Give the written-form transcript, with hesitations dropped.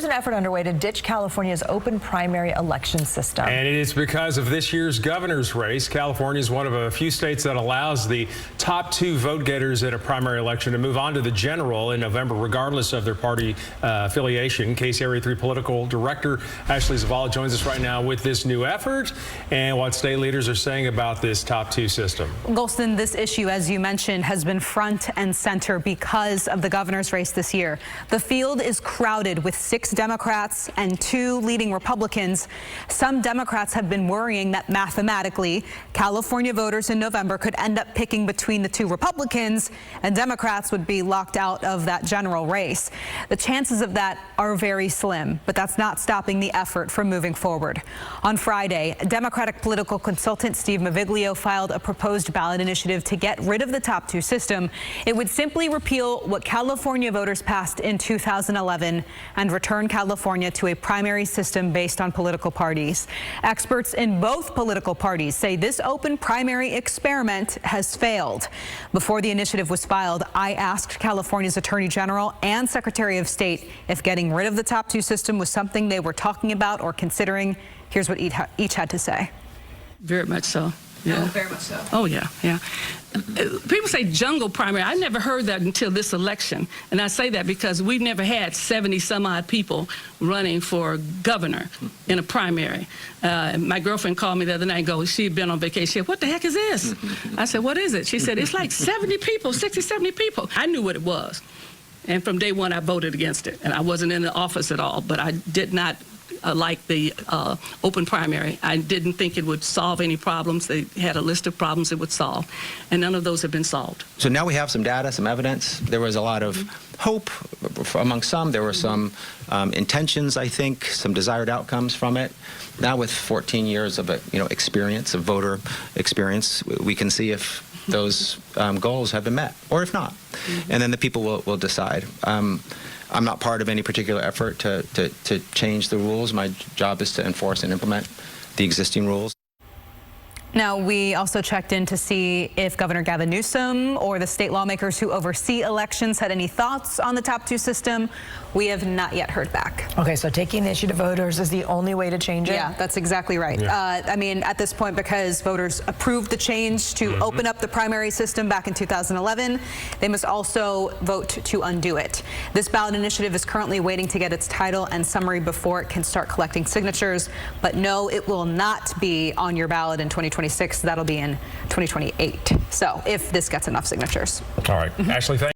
There's an effort underway to ditch California's open primary election system. And it is because of this year's governor's race. California is one of a few states that allows the top two vote getters in a primary election to move on to the general in November, regardless of their party affiliation. Case Area 3 political director Ashley Zavala joins us right now with this new effort and what state leaders are saying about this top two system. Golston, this issue, as you mentioned, has been front and center because of the governor's race this year. The field is crowded with 6 Democrats and 2 leading Republicans. Some Democrats have been worrying that mathematically California voters in November could end up picking between the 2 Republicans and Democrats would be locked out of that general race. The chances of that are very slim, but that's not stopping the effort from moving forward. On Friday, Democratic political consultant Steve Maviglio filed a proposed ballot initiative to get rid of the top 2 system. It would simply repeal what California voters passed in 2011 and return California to a primary system based on political parties. Experts in both political parties say this open primary experiment has failed. Before the initiative was filed, I asked California's Attorney General and Secretary of State if getting rid of the top 2 system was something they were talking about or considering. Here's what each had to say. Very much so. Yeah. Oh, very much so. Oh, yeah, yeah. People say jungle primary. I never heard that until this election. And I say that because we've never had 70-some-odd people running for governor in a primary. My girlfriend called me the other night and she had been on vacation. She said, "What the heck is this?" I said, "What is it?" She said, "It's like 70 people, 60, 70 people." I knew what it was. And from day one, I voted against it. And I wasn't in the office at all, but I did not like the open primary. I didn't think it would solve any problems. They had a list of problems it would solve, and none of those have been solved. So now we have some data, some evidence. There was a lot of hope among some. There were some intentions, I think, some desired outcomes from it. Now with 14 years of experience, of voter experience, we can see if those goals have been met or if not. And then the people will decide. I'm not part of any particular effort to change the rules. My job is to enforce and implement the existing rules. Now, we also checked in to see if Governor Gavin Newsom or the state lawmakers who oversee elections had any thoughts on the top 2 system. We have not yet heard back. Okay, so taking the issue to voters is the only way to change it? Yeah, that's exactly right. Yeah. I mean, at this point, because voters approved the change to open up the primary system back in 2011, they must also vote to undo it. This ballot initiative is currently waiting to get its title and summary before it can start collecting signatures. But no, it will not be on your ballot in 2026. That'll be in 2028. So if this gets enough signatures. All right. Ashley, thank you.